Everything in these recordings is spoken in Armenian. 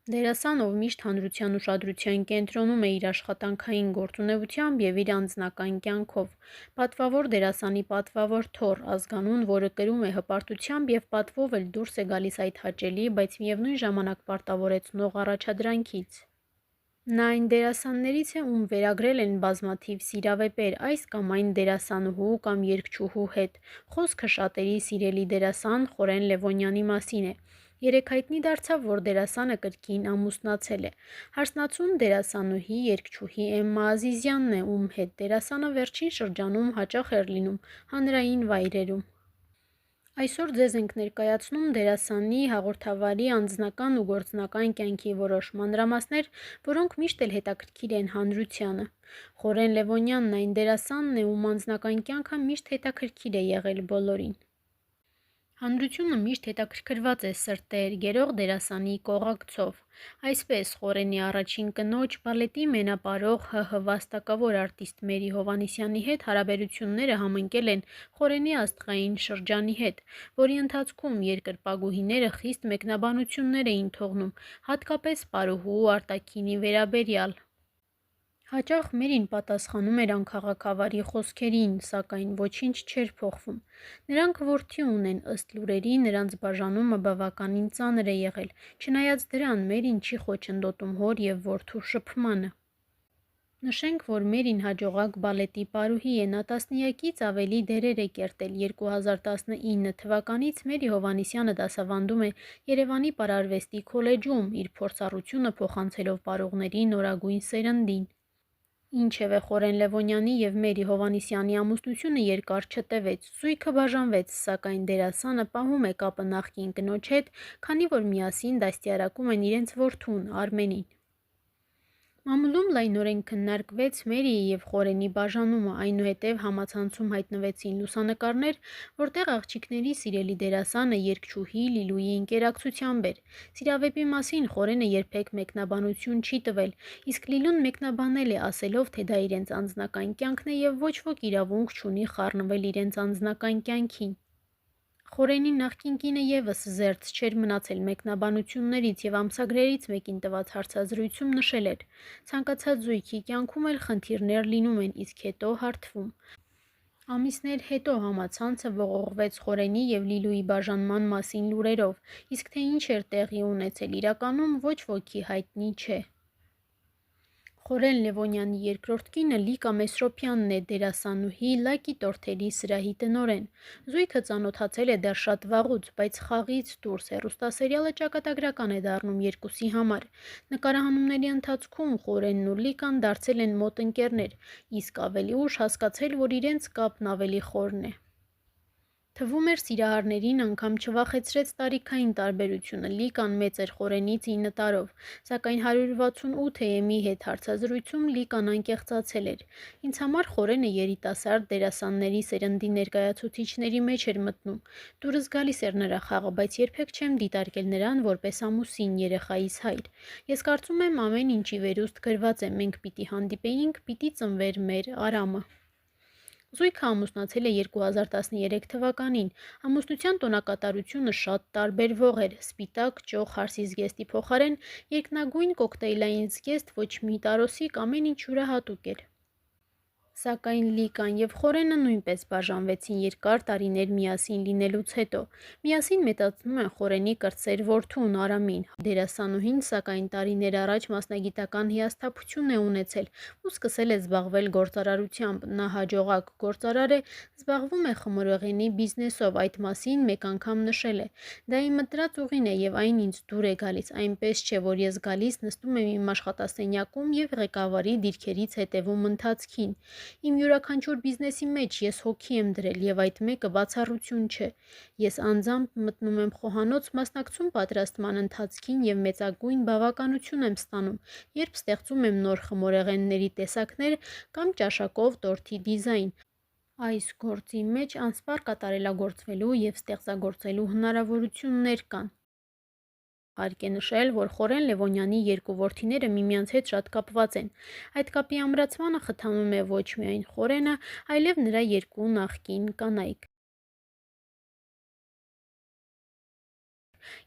Դերասան, ով միշտ հանրության ուշադրության կենտրոնում է իր աշխատանքային գործունեությամբ և իր անձնական կյանքով։ Պատվավոր դերասանի պատվավոր թոռ ազգանուն, որը կրում է հպարտությամբ և պատվով էլ դուրս է գալիս այդ հաճելի, բայց միևնույն ժամանակ պարտավորեցնող առաջադրանքից։ Նա այն դերասաններից է, ում վերագրել են բազմաթիվ սիրավեպեր այս կամ այն դերասանուհու կամ երգչուհու հետ։ Խոսքը շատերի սիրելի դերասան Խորեն Լևոնյանի մասին է։ Երեկ հայտնի դարձավ, որ դերասանը կրկին ամուսնացել է։ Հարսնացուն դերասանուհի, երգչուհի Էմմա Ազիզյանն է, ում հետ դերասանը վերջին շրջանում հաճախ էր լինում հանրային վայրերում։ Այսօր ձեզ ենք ներկայացնում դերասանի հաղորդավարի անձնական ու գործնական կյանքի որոշ մանրամասներ, որոնք միշտ էլ հետաքրքիր են հանրությանը։ Խորեն Լևոնյանն այն դերասանն է, ում անձնական կյանքը միշտ հետաքրքիր է եղել բոլորին։ Հանրությունը միշտ հետաքրքրված է սրտեր գերող դերասանի կողակցով։ Այսպես, Խորենի առաջին կնոջ, բալետի մենապարող ՀՀ վաստակավոր արտիստ Մերի Հովհաննիսյանի հետ հարաբերությունները համընկել են Խորենի աստղային շրջանի հետ, որի ընթացքում երկրպագուհիները խիստ մեկնաբանություններ էին թողնում, հատկապես պարուհու Արտաքինի վերաբերյալ։ Հաճախ Մերին պատասխանում էր անքաղաքավարի խոսքերին, սակայն ոչինչ չէր փոխվում։ Նրանք որդի ունեն, ըստ լուրերի, նրանց բաժանումը բավականին ծանր է եղել, չնայած դրան Մերին չի խոչընդոտում հոր և որդու շփմանը։ Նշենք, որ Մերին հաջողակ բալետի պարուհի է, նա տասնյակից ավելի դերեր է կերտել։ 2019 թվականից Մերի Հովհաննիսյանը դասավանդում է Երևանի պարարվեստի քոլեջում, իր փորձառությունը փոխանցելով պարողների նորագույն սերնդին։ Ինչևէ, Խորեն Լևոնյանի և Մերի Հովհաննիսյանի ամուսնությունը երկար չտևեց, զույգը բաժանվեց, սակայն դերասանը պահում է կապը նախկին կնոջ հետ, քանի որ միասին դաստիարակում են իրենց որդուն՝ Արմենին։ Մամուլում լայնորեն քննարկվեց Մերիի և Խորենի բաժանումը, այնուհետև համացանցում հայտնվեցին լուսանկարներ, որտեղ աղջիկների սիրելի դերասանը երգչուհի Լիլուի ընկերակցությամբ էր։ Սիրավեպի մասին Խորենը երբեք մեկնաբանություն չի տվել, իսկ Լիլուն մեկնաբանել է, ասելով, թե դա իրենց անձնական կյանքն է և ոչ ոք իրավունք չունի խառնվել իրենց անձնական կյանքին։ Խորենի նախկին կինը ևս զերծ չէր մնացել մեկնաբանություններից և ամսագրերից մեկին տված հարցազրույցում նշել էր. «Ցանկացած զույգի կյանքում էլ խնդիրներ լինում են, իսկ հետո հարթվում»։ Ամիսներ հետո համացանցը ողողվեց Խորենի և Լիլուի բաժանման մասին լուրերով, իսկ թե ինչ էր տեղի ունեցել իրականում, ոչ ոքի հայտնի չէ։ Խորեն Լևոնյանի երկրորդ կինը Լիկա Մեսրոպյանն է, դերասանուհի, Լակի տորթերի սրահի տնօրեն։ Զույգը ծանոթացել է դեռ շատ վաղուց, բայց խաղից դուրս հեռուստասերիալը ճակատագրական է դառնում երկուսի համար։ Նկարահանումների ընթացքում Խորենն ու Լիկան դարձել են մոտ ընկերներ, իսկ ավելի ուշ հասկացել, որ իրենց կապն ավելի խորն է։ Թվում էր սիրահարներին անգամ չվախեցրեց տարիքային տարբերությունը, Լիկան մեծ էր Խորենից 9 տարով, սակայն 168 հետ հարցազրույցում Լիկան անկեղծացել էր։ Ինձ համար Խորենը երիտասարդ դերասանների սերնդի ներկայացուցիչների մեջ էր մտնում։ Դուրս գալիս էր նրա խաղը, բայց երբեք չեմ դիտարկել նրան որպես ամուսին, երեխայիս հայր։ Ես կարծում եմ ամեն ինչի վերուստ գրված է, մենք պիտի հանդիպեինք, պիտի ծնվեր մեր Արամը։ Զույգը ամուսնացել է 2013 թվականին։ Ամուսնության տոնակատարությունը շատ տարբերվող էր՝ սպիտակ ճոխ հարսիզգեստի փոխարեն երկնագույն կոկտեյլային զգեստ ոչ մի տարոսիկ, ամեն ինչ յուրահատուկ էր։ Սակայն Լիկան և Խորենը նույնպես բաժանվեցին երկար տարիներ միասին լինելուց հետո։ Միասին մեծացնում են Խորենի կրտսեր որդուն՝ Արամին։ Դերասանուհին, սակայն տարիներ առաջ մասնագիտական հիասթափություն է ունեցել ու սկսել է զբաղվել գործարարությամբ։ Նա հաջողակ գործարար է, զբաղվում է խմորեղենի բիզնեսով, այդ մասին մեկ անգամ նշել է. «Դա իմ ընտրած ուղին է և այն ինձ դուր է գալիս, այնպես չէ, որ ես գալիս, նստում եմ իմ աշխատասենյակում և ղեկավարի դիրքերից հետևում ընթացքին։ Իմ յուրաքանչյուր բիզնեսի մեջ ես հոգի եմ դրել և այդ մեկը բացառություն չէ։ Ես անձամբ մտնում եմ խոհանոց, մասնակցում պատրաստման ընթացքին և մեծագույն բավականություն եմ ստանում, երբ ստեղծում եմ նոր խմորեղենների տեսակներ կամ ճաշակով տորթի դիզայն։ Այս գործի մեջ անսպառ կատարելագործվելու և ստեղծագործելու հնարավորություններ կան»։ Հարկ է նշել, որ Խորեն Լևոնյանի երկու որդիները միմյանց հետ շատ կապված են։ Այդ կապի ամրացմանը խթանում է ոչ միայն Խորենը, այլև նրա երկու նախկին կանայք։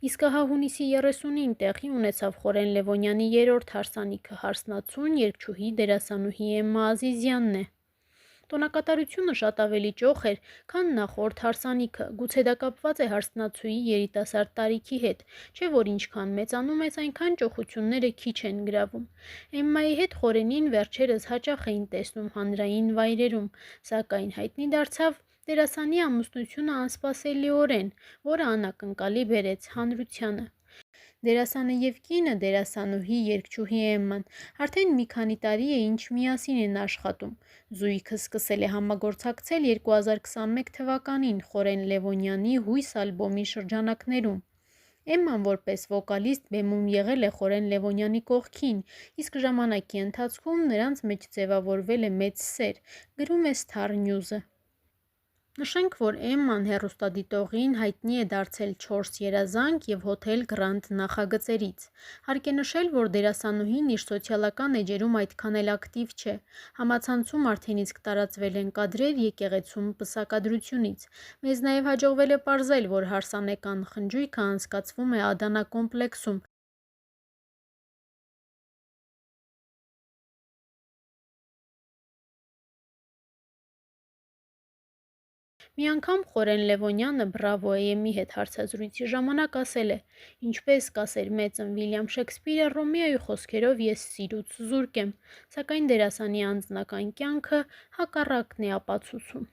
Իսկ ահա հունիսի 30-ին տեղի ունեցավ Խորեն Լևոնյանի երրորդ հարսանիքը, հարսնացուն երգչուհի դերասանուհի Էմմա Ազիզյանն է։ Տոնակատարությունը շատ ավելի ճոխ էր, քան նախորդ հարսանիքը, գուցե դա կապված է հարսնացուի երիտասարդ տարիքի հետ, չէ՞ որ ինչքան մեծանում ես, այնքան ճոխությունները քիչ են գրավում։ Էմմայի հետ Խորենին վերջերս հաճախ էին տեսնում հանրային վայրերում, սակայն հայտնի դարձավ դերասանի ամուսնությունը անսպասելիորեն, որը անակնկալի բերեց հանրությանը։ Դերասանը և կինը, դերասանուհի, երգչուհի Էմման, արդեն մի քանի տարի է ինչ միասին են աշխատում։ Զույգը սկսել է համագործակցել 2021 թվականին Խորեն Լևոնյանի «Հույս» ալբոմի շրջանակներում։ Էմման որպես վոկալիստ բեմում եղել է Խորեն Լևոնյանի կողքին, իսկ ժամանակի ընթացքում նրանց մեջ ձևավորվել է մեծ սեր, գրում է Star News-ը։ Նշենք, որ Էմման հեռուստադիտողին հայտնի է դարձել 4 երազանք և Հոթել Գրանդ նախագծերից։ Հարկ է նշել, որ դերասանուհին իր սոցիալական էջերում այդքան էլ ակտիվ չէ։ Համացանցում արդեն իսկ տարածվել են կադրեր եկեղեցում պսակադրությունից։ Մեզ նաև հաջողվել է պարզել, որ հարսանեկան խնջույքը անցկացվում է Ադանա կոմպլեքսում։ Մի անգամ Խորեն Լևոնյանը «Բրավո AM»-ի հետ հարցազրույցի ժամանակ ասել է. «Ինչպես կասեր մեծն Վիլյամ Շեքսպիրը, Ռոմեոյի խոսքերով ես սիրուց զուրկ եմ», սակայն դերասանի անձնական կյանքը հակառակն է ապացուցում։